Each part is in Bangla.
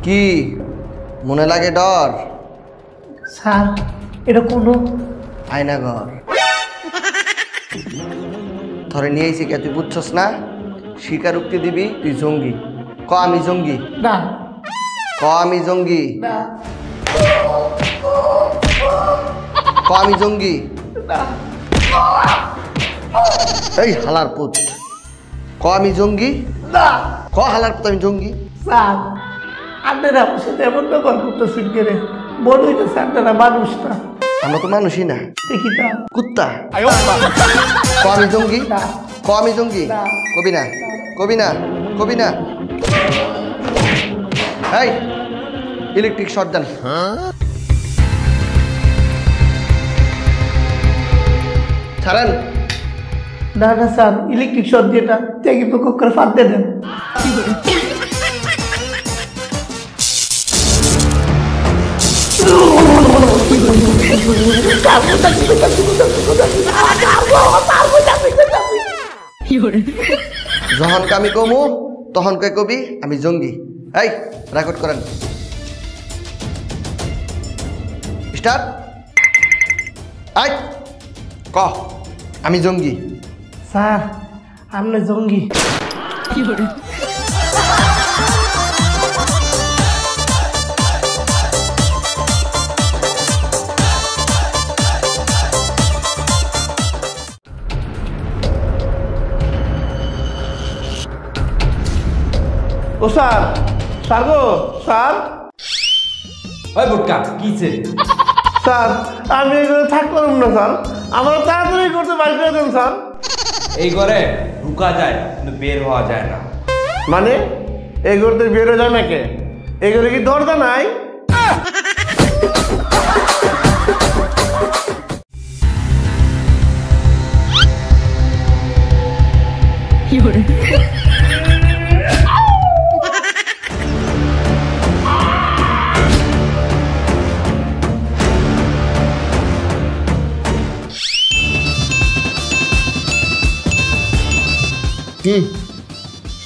কি মনে লাগে ডর? স্যার এটা কোনো আয়নাঘর ধরে নিয়ে এসে কে তুই বুঝছস না? স্বীকারোক্তি দিবি তুই জঙ্গি। ক আমি জঙ্গি? না ক আমি জঙ্গি? না ক আমি জঙ্গি? না এই হালার পুত, ক আমি জঙ্গি? না ক হালার পুত আমি জঙ্গি? স্যার আপনারা আমার সাথে এমন ব্যবহার করতেছেন কেন? মনে হইতেছে আপনারা মানুষ না। আমরা তো মানুষই না, দেখি না কুত্তা। ক আমি জঙ্গি? না ক আমি জঙ্গি? না। কবি না কবি না কবি না। এই ইলেকট্রিক শর্ট দেন। ছাড়েন। না না স্যার ইলেকট্রিক শর্ট যেটা ত্যাগি পক্ষ করে ফাঁদ দেন। যখন আমি কমু তখন কে কবি আমি জঙ্গি। এই রেকর্ড করেন। স্টার্ট। আই ক আমি জঙ্গি। স্যার আপনি জঙ্গি। ও স্যার, স্যার গো স্যার। ওই বুটকা কিছে? স্যার আমি এগুলো থাকলাম না স্যার, আমার তাড়াতাড়ি করতে বাইর করে দেন স্যার। এই ঘরে ঢুকা যায় কিন্তু বের হওয়া যায় না। মানে এই করতে বেরো যায় না কে? এই করে কি দরজা নাই?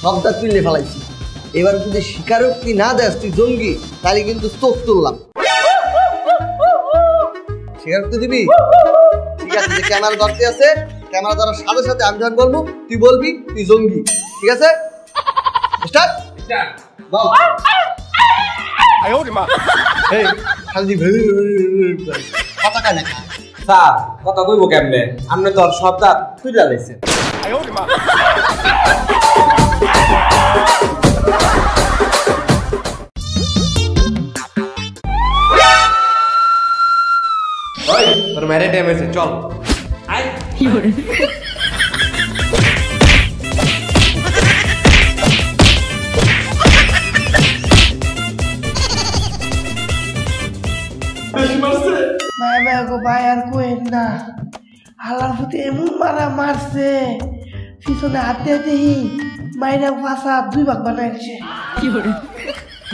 শব্দ তুললে ফেলাইছি। এবার যদি স্বীকারোক্তি না দেস তুই জঙ্গি, তাহলে কিন্তু চোখ তুললাম। স্বীকারোক্তি দিবি? ঠিক আছে, যে ক্যামেরা ধরতে আছে, ক্যামেরা ধরার সাথে সাথে আমি যখন বলবো তুই বলবি তুই জঙ্গি। ঠিক আছে, স্টার্ট। বল। এই খালি কথা কানে না। স্যার কথা কইব কেমনে? আপনি তো শব্দ তুইলা লাইছেন। ওই তোর মেরে টাইম হয়েছে, চল আয়। ভাই আর কোয়েন না, হালার প্রতি এমন মারা মারছে, পিছনে হাতে দেখি মাইরা ফাঁসা 2 ভাগ বানাইছে।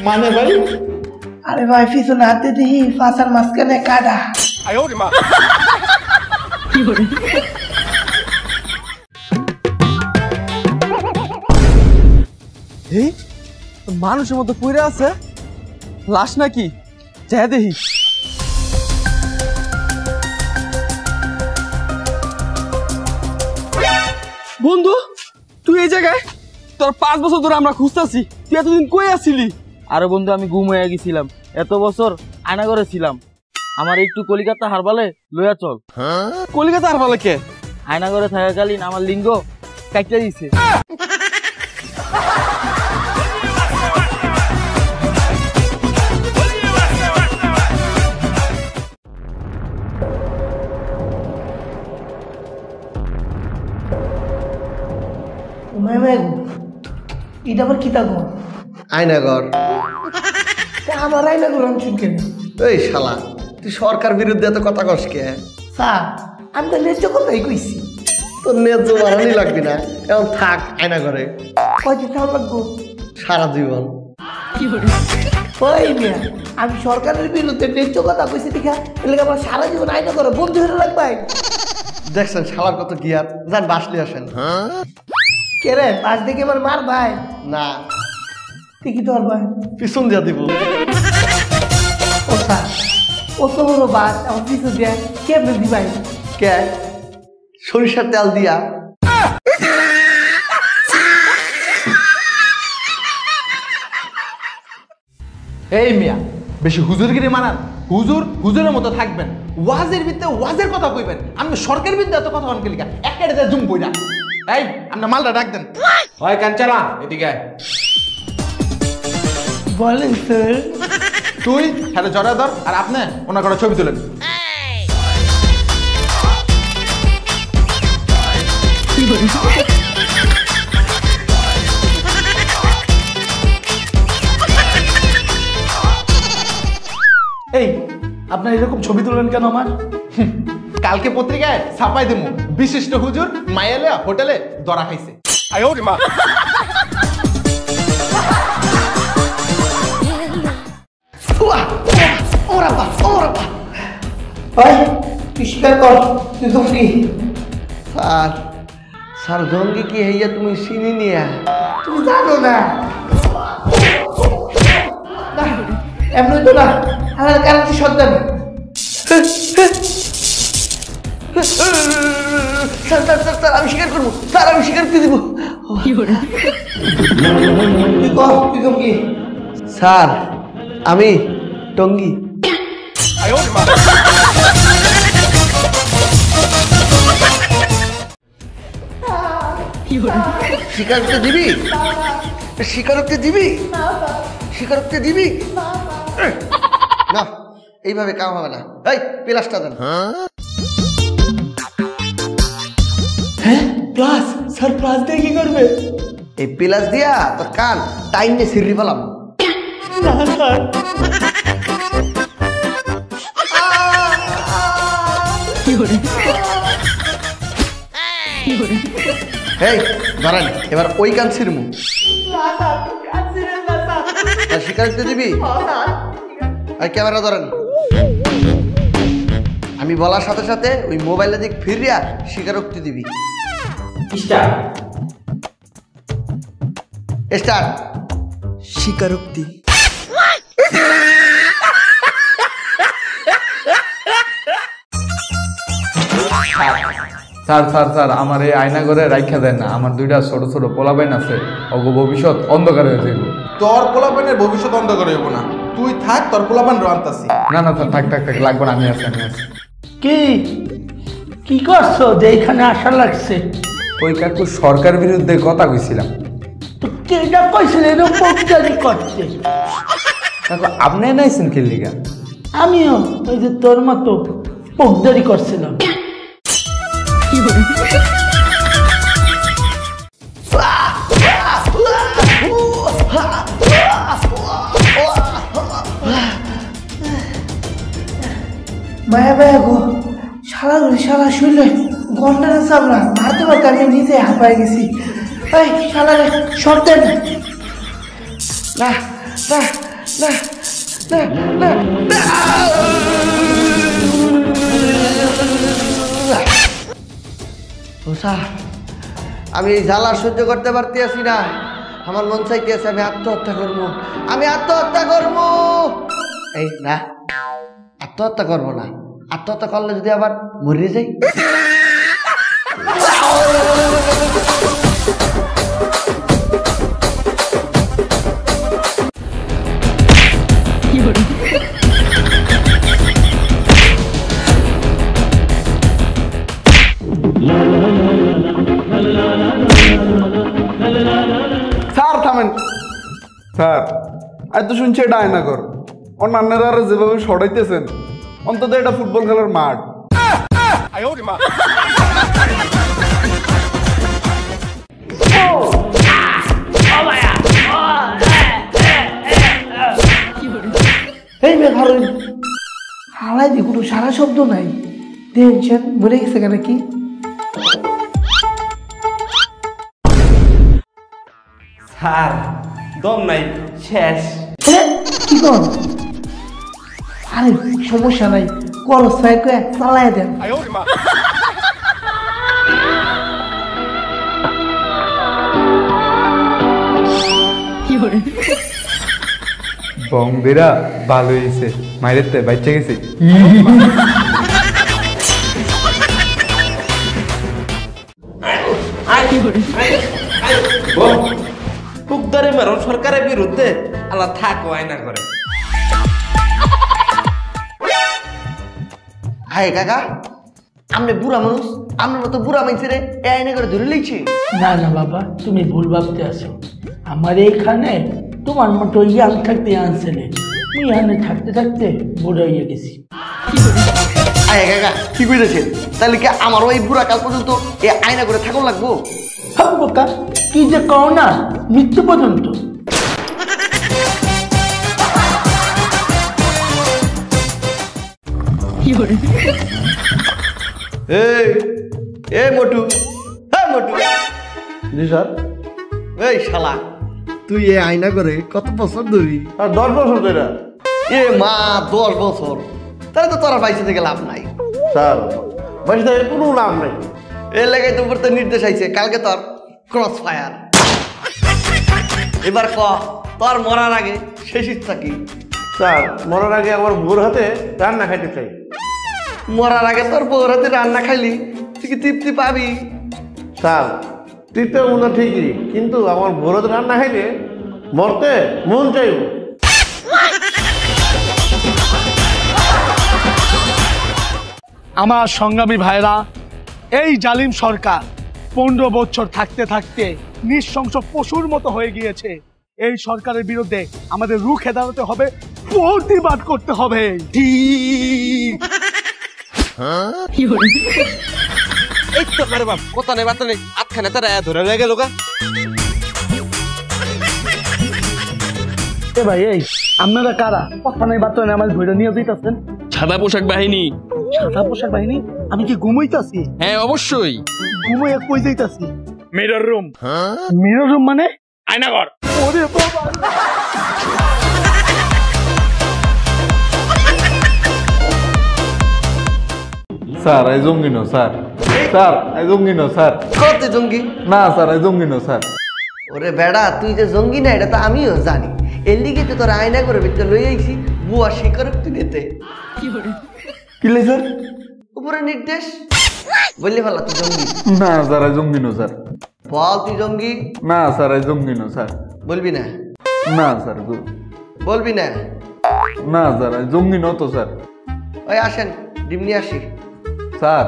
মানে ভাই? আরে ভাই পিছনে হাতে দেখি ফাঁসার মাঝখানে কাটা। এই মানুষের মতো পড়ে আছে, লাশ নাকি? যা দেখি। বন্ধু তুই এই জায়গায়? তোর 5 বছর ধরে আমরা খুঁজতেছি, তুই এতদিন কই আছিলি? আরে বন্ধু আমি গুম হয়ে গেছিলাম, এত বছর আয়নাঘরে ছিলাম। আমার একটু কলিকাতা হারবালে লইয়া চল। কলিকাতা হারবালে কে? আয়নাঘরে থাকাকালীন আমার লিঙ্গ কাটিয়ে দিছে। এটা আবার কি থাকবো? আয়নাঘর। আমার আয়নাঘর আমি শুনকেন। এই শালা তুই সরকার বিরুদ্ধে এত কথা কস কে? স্যার আমি তো ন্যায্য কথাই কইছি। তোর ন্যায্য বাড়ানি লাগবি না, এখন থাক আয়নাঘরে কয়দিন থাকা লাগবো? সারা জীবন। ওই মিয়া আমি সরকারের বিরুদ্ধে ন্যায্য কথা কইছি দেখা এলাকা আমার সারা জীবন আয়নাঘরে বন্ধু হয়ে লাগবে। দেখছেন শালার কত গিয়ার, যান বাসলি আসেন। কে রে পাশ দেখে আমার মার ভাই? না তুই কি ধরবা? পিছন দিয়া দিব। ও স্যার, অত বড় বাস আমার পিছু দিয়া কেমনে দিবাই? কে? সরিষার তেল দিয়া। এই মিয়া বেশি হুজুরগিরি মানান। হুজুর হুজুরের মতো থাকবেন, ওয়াজের ভিতরে ওয়াজের কথা কইবেন। আপনি সরকারের বিরুদ্ধে এত কথা অনকে লিখা একটা জুম বইরা। এই আপনার মালটা ডাক দেন। হয় কাঞ্চালা এদিকে আয়। বলেন স্যার। তুই হ্যাঁ জড়া ধর, আর আপনি ওনার করে ছবি তুলেন। এই আপনার এরকম ছবি তুললেন কেন আমার? কালকে পত্রিকায় ছাপাই দেবো, বিশিষ্ট হুজুর মায়ালিয়া হোটেলে ধরা খাইছে। তুই স্বীকার কর তুই জঙ্গি। স্যার, স্যার জঙ্গি কি হইয়া তুমি চিনি নিয়া? তুমি জানো না এমনি তো না, আমার কারণ সন্তান। স্যার স্যার স্যার স্যার আমি স্বীকার করবো, স্যার আমি স্বীকার করে দিব। তুই কর তুই জঙ্গি। স্যার আমি টঙ্গি। স্বীকারোক্তি দিবি? স্বীকারোক্তি দিবি? স্বীকারোক্তি দিবি? না, এইভাবে কাম হবে না। এই প্লাসটা দেন। হ্যাঁ প্লাস? স্যার প্লাস দিয়ে কি করবে? এই প্লাস দিয়া তোর কান টাইম নিয়ে সিরি পেলাম। না স্যার। এই ধরেন এবার ওই কান ছিড়মু। স্বীকারোক্তি দিবি? আর ক্যামেরা ধরেন। আমি বলার সাথে সাথে ওই মোবাইলের দিক ফিরিয়া স্বীকারোক্তি দিবি। স্টার্ট। স্বীকারোক্তি। স্যার স্যার স্যার আমার এই আয়না ঘরে রাখা দেন না, আমার দুইটা ছোট ছোট পোলাপাইন আছে, ওগো ভবিষ্যৎ অন্ধকার হয়ে যাইব। তোর পোলাপানের ভবিষ্যৎ অন্ধকার হইব না, তুই থাক, তোর পোলাপান রান্তাছি। না না স্যার থাক থাক থাক, লাগবে না, আমি আছি আমি আছি। কি কি করছো যে এখানে আসা লাগছে? ওই কাকু সরকার বিরুদ্ধে কথা কইছিলাম। তো কেটা কইছিল এরকম পক্তারি করতে? কাকু আপনি নাইছেন কি লিগা? আমিও ওই যে তোর মতো পক্তারি করছিলাম। মায়া মায়া গো, শালা শুনলে ঘন্টাটা চাপলা মারতে মারতে আমি নিজে হাঁপাই গেছি। এই শালা রে শর্তে না না না না না না না। ও স্যার, আমি এই জ্বালা সহ্য করতে পারতেছি না। আমার মন চাইতেছে আমি আত্মহত্যা করবো, আমি আত্মহত্যা করবো। এই না, আত্মহত্যা করবো না। আত্মহত্যা করলে যদি আবার মরে যাই। স্যার থামেন। স্যার আজ তো শুনছি এটা আয়নাঘর, অন্যান্যরা যেভাবে সরাইতেছেন অন্তত এটা ফুটবল খেলার মাঠ। এই মেয়ে ভালো হালাই দি কোনো সারা শব্দ নাই। টেনশন মরে গেছে কেন কি? স্যার দম নাই, শেষ। কি কর? আরে সমস্যা নাই, করস চালাই দেন। কি বং বেরা ভালো হয়েছে মায়ের তে বাচ্চা গেছে টুকদারে মেরো সরকারের বিরুদ্ধে আল্লাহ থাকো আয়না করে হায় কাকা আমনে বুড়া মানুষ আমনের মতো বুড়া মানুষের এ আইনে করে ধরে লইছে না না বাবা তুমি ভুল ভাবতে আসো আমার এইখানে তোমার মতো ইয়াং থাকতে আনছিলে আমি এখানে থাকতে থাকতে বুড়া হয়ে গেছি আয় কাকা কি কইতেছেন তাহলে কি আমার ওই বুড়া কাল পর্যন্ত এ আয়না করে থাকুন লাগবো হ্যাঁ বোকা কি যে কও না মৃত্যু পর্যন্ত এ মোটু হ্যাঁ মোটু জি স্যার এই শালা তুই এ আয়না করে কত বছর ধরি আর 10 বছর ধরে এ মা 10 বছর তাহলে তো তোরা বাইসে থেকে লাভ নাই স্যার বাইশ থেকে কোনো লাভ নেই এর লেগে তো উপর তো নির্দেশ আইছে কালকে তোর ক্রস ফায়ার এবার ক তোর মরার আগে শেষ ইচ্ছা কি স্যার মরার আগে আমার ভোর হাতে রান্না খাইতে চাই মরার আগে তোর বউর হাতে রান্না খাইলি তুই কি তৃপ্তি পাবি স্যার তৃতীয় মনে ঠিকই কিন্তু আমার ভোর হাতে রান্না খাইলে মরতে মন চাইব আমার সংগ্রামী ভাইরা এই জালিম সরকার 15 বছর থাকতে থাকতে নিঃশংস পশুর মতো হয়ে গিয়েছে এই সরকারের বিরুদ্ধে আমাদের রুখে দাঁড়াতে হবে প্রতিবাদ করতে হবে এই তো মারে বাপ কথা নেই বার্তা নেই আটখানে তারা ধরে রয়ে গেল গা ভাই এই আপনারা কারা কথা নেই বার্তা নেই আমার ধরে নিয়ে দিতেছেন সাদা পোশাক বাহিনী সাদা পোশাক বাহিনী আমি কি ঘুমাইতাছি হ্যাঁ অবশ্যই ঘুমাইয়া কই যাইতাছি মিরর রুম মিরর রুম মানে আয়নাঘর ওরে বাবা স্যার আই জঙ্গি নো স্যার স্যার আই জঙ্গি নো স্যার কত জঙ্গি না স্যার আই জঙ্গি নো স্যার ওরে বেড়া তুই যে জঙ্গি না এটা তো আমিও জানি এর লিগে তো তোর আয়না করে ভিতরে লই আইছি বুয়া শিকার তুই নিতে কি লাই স্যার উপরে নির্দেশ বললি ভালো তুই জঙ্গি না স্যার আই জঙ্গি নো স্যার বল তুই জঙ্গি না স্যার আই জঙ্গি নো স্যার বলবি না না স্যার বলবি না না স্যার আই জঙ্গি নো তো স্যার ওই আসেন ডিম নিয়ে আসি স্যার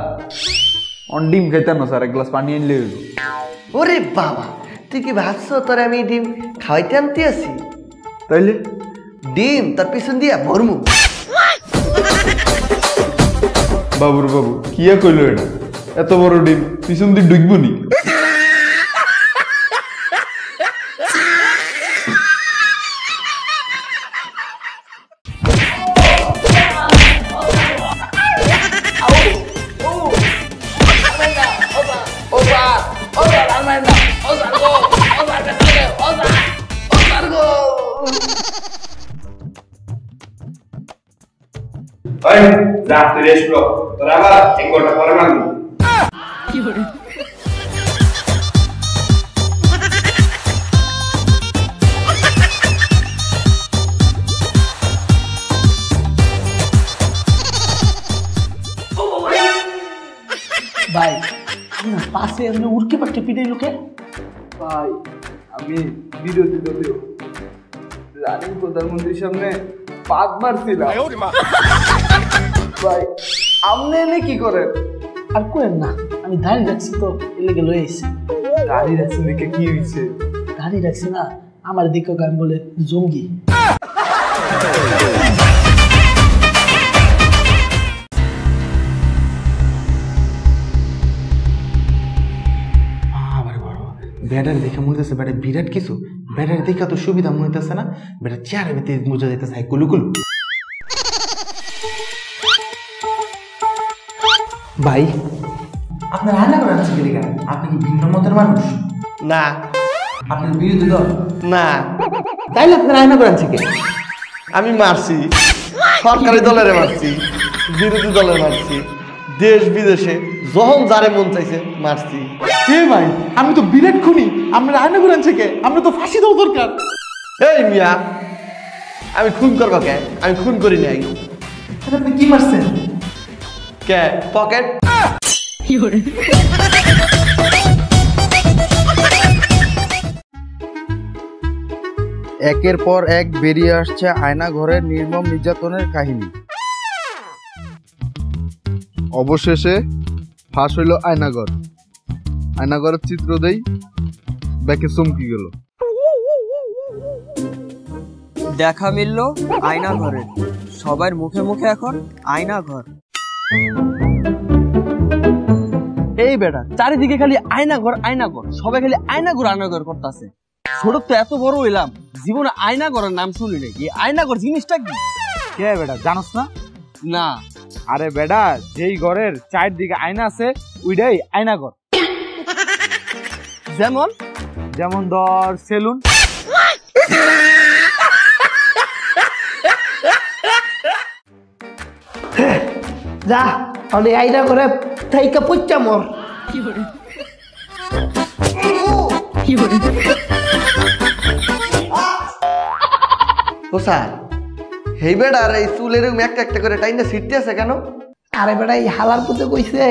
অন ডিম খাইতেন না স্যার এক গ্লাস পানি আনলে হইল ওরে বাবা তুই কি ভাবছো তোর আমি ডিম খাওয়াইতে আনতে আসি তাইলে ডিম তার পিছন দিয়া ভরমু বাবুর বাবু কিয়া কইলো এটা এত বড় ডিম পিছন দিয়ে ডুববো নি যা তুই রেস্ট কর তোর আবার 1 ঘন্টা পরে মারবি ভাই আপনার পাশে এমনি উড়কে পাটকে পিটাই লোকে ভাই আমি বিরোধী দলীয় রানিং প্রধানমন্ত্রীর সামনে পাদ মারছিলাম ভাই আপনি এনে কি করেন আর কোয়েন না আমি দাড়ি রাখছি তো এর লেগে লয়ে এসেছি গাড়ি রাখছেন দেখে কি হয়েছে দাড়ি রাখছি না আমার দিকে গান বলে জঙ্গি ব্যাটার দেখে মনে হচ্ছে ব্যাটার বিরাট কিছু ব্যাটার দেখা তো সুবিধা মনে হইতেছে না ব্যাটার চেয়ারের ভিতরে মজা যাইতেছে কুলুকুলু ভাই আপনার রান্না করে আনছে কি লেখা আপনি কি ভিন্ন মতের মানুষ না আপনার বিরোধী দল না তাইলে আপনার রান্না করে আনছে কে আমি মারছি সরকারি দলের মারছি বিরোধী দলের মারছি দেশ বিদেশে যখন যারে মন চাইছে মারছি এ ভাই আমি তো বিরাট খুনি আপনার রান্না করে আনছে কে আমরা তো ফাঁসি দেওয়া দরকার এই মিয়া আমি খুন করবো কে? আমি খুন করি নাই। আপনি কি মারছেন? কে পকেট? একের পর এক বেরিয়ে আসছে আয়না ঘরের নির্মম নির্যাতনের কাহিনী। অবশেষে ফাঁস হইল আয়নাঘর। আয়নাঘরের চিত্র দেই ব্যাকে চমকি গেল। দেখা মিলল আয়না ঘরের, সবার মুখে মুখে এখন আয়না ঘর। এই বেটা চারিদিকে খালি আয়না ঘর আয়না ঘর, সবাই খালি আয়না ঘর করতেছে। ছোট তো এত বড় হইলাম, জীবনে আয়না ঘরের নাম শুনি নাই। এই আয়না ঘর জিনিসটা কি? কে বেটা জানোস না? না। আরে বেটা, যেই ঘরের চারদিকে আয়না আছে ওইটাই আয়না ঘর। যেমন যেমন ধর সেলুন। যা আমি আইনা করে থাইকা পুচ্চা মর। ও স্যার, হেই বেটার এই চুল এরকম একটা একটা করে টাইনা ছিটতে আছে কেন? আরে বেটা এই হালার পুতে কইছে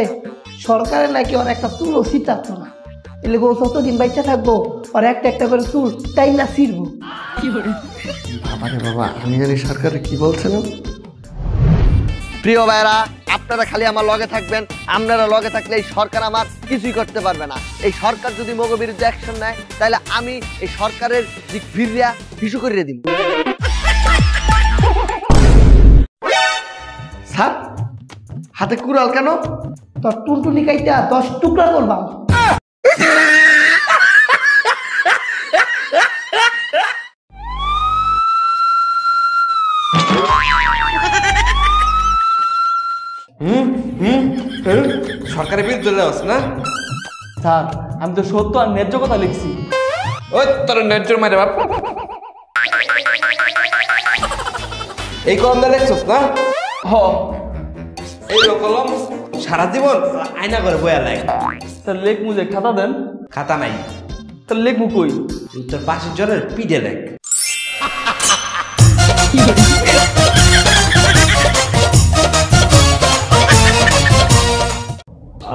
সরকারে নাকি ওর একটা চুলও ছিটাতো না, এলে গো যতদিন বাচ্চা থাকবো ওর একটা একটা করে চুল টাইনা ছিড়বো। বাবারে বাবা, আমি জানি সরকারে কি বলছেন। প্রিয় ভাইরা, আপনারা খালি আমার লগে থাকবেন। আপনারা লগে থাকলে এই সরকার আমার কিছুই করতে পারবে না। এই সরকার যদি মগ বিরুদ্ধে অ্যাকশন নেয় তাহলে আমি এই সরকারের দিক ফিরিয়া হিসু করিয়ে দিব। স্যার, হাতে কুড়াল কেন? তোর টুনটুনি কাইটা 10 টুকরা করবা। সরকারের বিরুদ্ধে আছে না স্যার, আমি তো সত্য আর ন্যায্য কথা লিখছি। ওই তোর ন্যায্য মারে বাপ। এই কলম দিয়ে লেখছস না? হ এই কলম সারা জীবন আয়না করে বয়া লাগে। স্যার, লেখ মুজে খাতা দেন। খাতা নাই, তার লেখ মুকই তোর পাশের জনের পিঠে লেখ।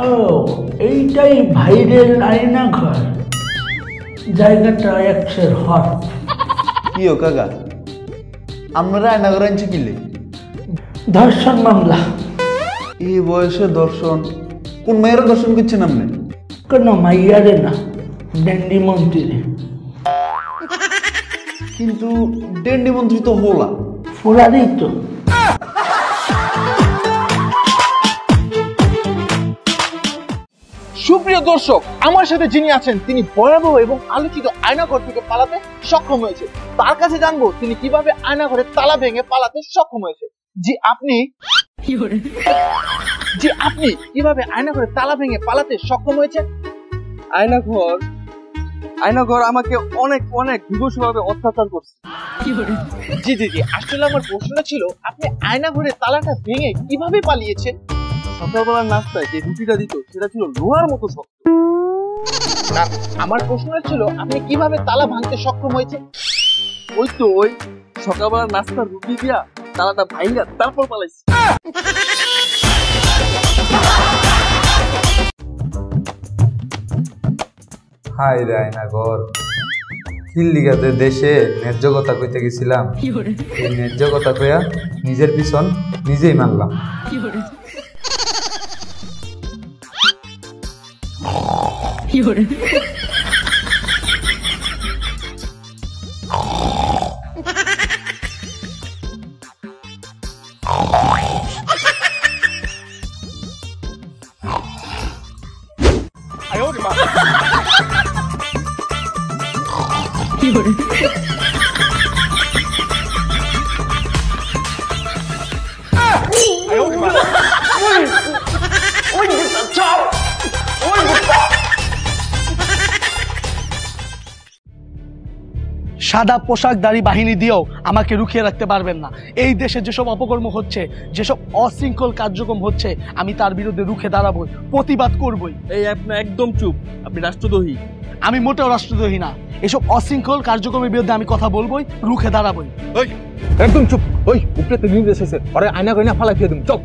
ও এইটাই ভাইরেল আয়না ঘর, জায়গাটা একশের হট। কি ও কাকা, আমরা আয়নাঘর আনছি কিলে? ধর্ষণ মামলা। এই বয়সে দর্শন? কোন মায়ের দর্শন করছেন আপনি? কেন মাইয়ারে না, ড্যান্ডি মন্ত্রী। কিন্তু ডেন্ডি মন্ত্রী তো হোলা ফুলারই তো। সুপ্রিয় দর্শক, আমার সাথে যিনি আছেন তিনি ভয়াবহ এবং আলোচিত আয়নাঘর থেকে পালাতে সক্ষম হয়েছে। তার কাছে জানবো তিনি কিভাবে আয়নাঘরের তালা ভেঙে পালাতে সক্ষম হয়েছে। জি আপনি কিভাবে আয়নাঘরের তালা ভেঙে পালাতে সক্ষম হয়েছে? আয়নাঘর আমাকে অনেক অনেক বিভৎসভাবে অত্যাচার করছে। জি জি জি, আসলে আমার প্রশ্নটা ছিল আপনি আয়নাঘরের তালাটা ভেঙে কিভাবে পালিয়েছেন? সকালবেলার নাস্তায় যে রুটিটা দিত সেটা ছিল লোহার মতো শক্ত। না, আমার প্রশ্নটা ছিল আপনি কিভাবে তালা ভাঙতে সক্ষম হয়েছে? ওই সকালবেলার নাস্তার রুটি দিয়া তালাটা ভাঙা তারপর পালাইছি। হাই রে আয়নাঘর, হিল্লিগাতে দেশে ন্যায্য কথা কইতে গেছিলাম, এই ন্যায্য কথা কইয়া নিজের পিছন নিজেই মানলাম। সাদা পোশাকধারী বাহিনী দিয়েও আমাকে রুখিয়ে রাখতে পারবেন না। এই দেশে যেসব অপকর্ম হচ্ছে, যেসব অশৃঙ্খল কার্যক্রম হচ্ছে, আমি তার বিরুদ্ধে রুখে দাঁড়াবই, প্রতিবাদ করবই। এই আপনার একদম চুপ, আপনি রাষ্ট্রদ্রোহী। আমি মোটেও রাষ্ট্রদ্রোহী না। এসব অশৃঙ্খল কার্যক্রমের বিরুদ্ধে আমি কথা বলবই, রুখে দাঁড়াবই। ওই একদম চুপ। ওই উপরে তো নিউজ এসেছে, আরে আয়না কইনা ফালাই দিয়ে দিম, চল।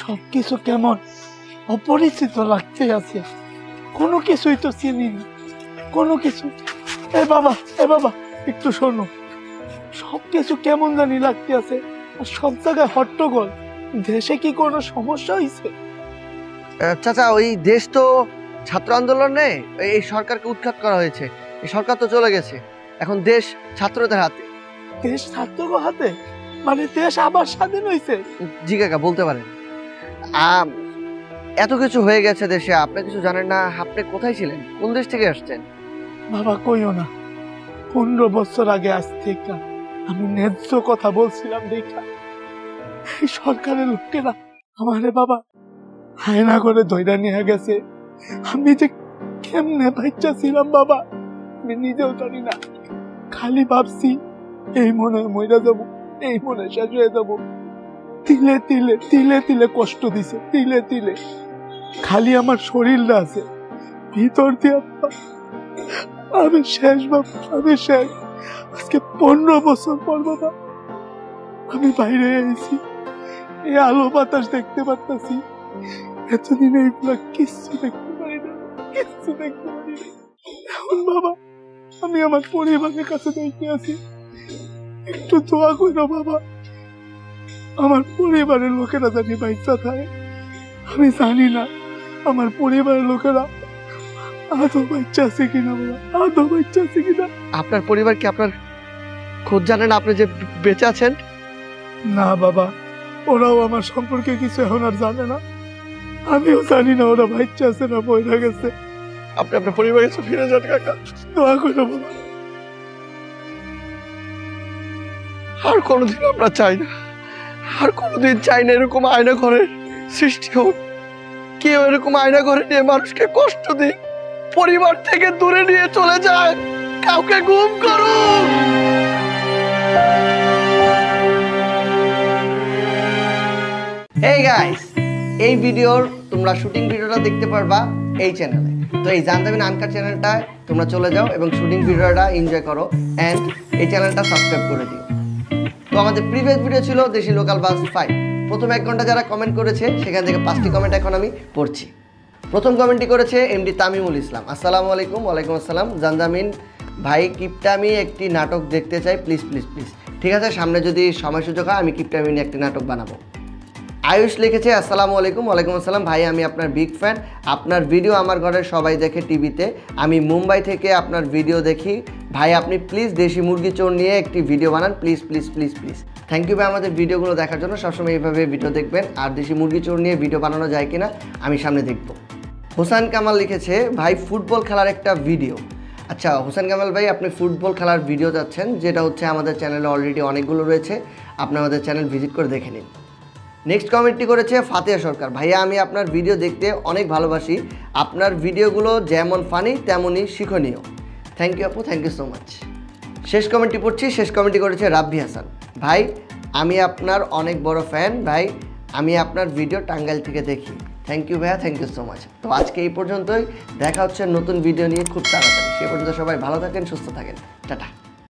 সবকিছু কেমন অপরিচিত লাগতে আছে, কোনো কিছুই তো চিনি না, কোনো কিছু। এ বাবা একটু শোনো, সবকিছু কেমন জানি লাগতে আছে, আর সব জায়গায় হট্টগোল। দেশে কি কোনো সমস্যা হয়েছে? চাচা, ওই দেশ তো ছাত্র আন্দোলনে এই সরকারকে উৎখাত করা হয়েছে। এই সরকার তো চলে গেছে, এখন দেশ ছাত্রদের হাতে। দেশ ছাত্রদের হাতে? মানে দেশ আবার স্বাধীন হয়েছে? জি কাকা, বলতে পারেন। এত কিছু হয়ে গেছে দেশে, আপনি কিছু জানেন না? আপনি কোথায় ছিলেন? কোন দেশ থেকে আসছেন? বাবা কইও না, 15 বছর আগে আজ থেকে আমি ন্যায্য কথা বলছিলাম দেখা এই সরকারের লোকেরা আমারে বাবা আয়না করে ধইরা নিয়ে গেছে। আমি যে কেমনে বাচ্চা ছিলাম বাবা, আমি নিজেও জানি না। খালি ভাবছি এই মনে মইরা যাব, এই মনে শেষ হয়ে যাব। তিলে তিলে তিলে তিলে কষ্ট দিছে, তিলে তিলে। খালি আমার শরীরটা আছে, ভিতর দিয়ে আমি শেষ বাবা, আমি শেষ। আজকে 15 বছর পর বাবা আমি বাইরে এসেছি, এই আলো বাতাস দেখতে পারতাছি। এতদিন এইগুলা কিচ্ছু দেখতে পারি না, কিচ্ছু দেখতে পারি না। এখন বাবা আমি আমার পরিবারের কাছে দেখতে আছি, একটু দোয়া করো বাবা, আমার পরিবারের লোকেরা জানি বাচ্চা থাকে। আমি জানি না আমার পরিবারের লোকেরা আদৌ বাচ্চা আছে কিনা বাবা, আদৌ বাচ্চা আছে কিনা। আপনার পরিবার কি আপনার খোঁজ জানেন আপনি যে বেঁচে আছেন? না বাবা, ওরাও আমার সম্পর্কে কিছু এখন আর জানে না। আমিও জানি না ওরা বাচ্চা আছে না বইরা গেছে। আপনি আপনার পরিবারের কাছে ফিরে যান কাকা, দোয়া করো বাবা। আর কোনোদিন আমরা চাই না, আর কোনোদিন চাই না এরকম আয়না ঘরের সৃষ্টি হোক। কেউ এরকম আয়না ঘরে নিয়ে মানুষকে কষ্ট দিক, পরিবার থেকে দূরে নিয়ে চলে যায়, কাউকে গুম করুক। এই গাইস, এই ভিডিওর তোমরা শুটিং ভিডিওটা দেখতে পারবা এই চ্যানেলে। তো এই জানতাবিন আনকার চ্যানেলটায় তোমরা চলে যাও এবং শুটিং ভিডিওটা এনজয় করো, অ্যান্ড এই চ্যানেলটা সাবস্ক্রাইব করে দিও। তো আমাদের প্রিভিয়াস ভিডিও ছিল দেশি লোকাল বাস 5। প্রথম 1 ঘন্টা যারা কমেন্ট করেছে সেখান থেকে 5টি কমেন্ট এখন আমি পড়ছি। প্রথম কমেন্টটি করেছে এমডি তামিমুল ইসলাম। আসসালামু আলাইকুম। ওয়ালাইকুম আসসালাম। জানজামিন ভাই, কিপটামি একটি নাটক দেখতে চাই, প্লিজ প্লিজ প্লিজ। ঠিক আছে, সামনে যদি সময় সুযোগ হয় আমি কিপটামি নিয়ে একটি নাটক বানাবো। আয়ুষ লিখেছে আসসালামু আলাইকুম। ওয়ালাইকুম আসসালাম ভাই, আমি আপনার বিগ ফ্যান। আপনার ভিডিও আমার ঘরের সবাই দেখে টিভিতে, আমি মুম্বাই থেকে আপনার ভিডিও দেখি। ভাই আপনি প্লিজ দেশি মুরগি চোর নিয়ে একটি ভিডিও বানান, please please please please. Thank you ভাই আমাদের ভিডিওগুলো দেখার জন্য। সবসময় এইভাবে ভিডিও দেখবেন, আর দেশি মুরগি চোর নিয়ে ভিডিও বানানো যায় কিনা আমি সামনে দেখব। হোসেন কামাল লিখেছে ভাই ফুটবল খেলার একটা ভিডিও। আচ্ছা হোসেন কামাল ভাই, আপনি ফুটবল খেলার ভিডিও যাচ্ছেন, যেটা হচ্ছে আমাদের চ্যানেলে অলরেডি অনেকগুলো রয়েছে, আপনি আমাদের চ্যানেল ভিজিট করে দেখে নিন। নেক্সট কমেন্টটি করেছে ফাতেহা সরকার। ভাইয়া আমি আপনার ভিডিও দেখতে অনেক ভালোবাসি, আপনার ভিডিওগুলো যেমন ফানি তেমনই শিক্ষণীয়। থ্যাংক ইউ আপু, থ্যাংক ইউ সো মাচ। শেষ কমেন্টটি পড়ছি। শেষ কমেন্টটি করেছে রাব্বি হাসান। ভাই আমি আপনার অনেক বড় ফ্যান ভাই, আমি আপনার ভিডিও টাঙ্গাইল থেকে দেখি। থ্যাংক ইউ ভাইয়া, থ্যাংক ইউ সো মাচ। তো আজকে এই পর্যন্তই, দেখা হচ্ছে নতুন ভিডিও নিয়ে খুব তাড়াতাড়ি। সে পর্যন্ত সবাই ভালো থাকেন, সুস্থ থাকেন, টাটা।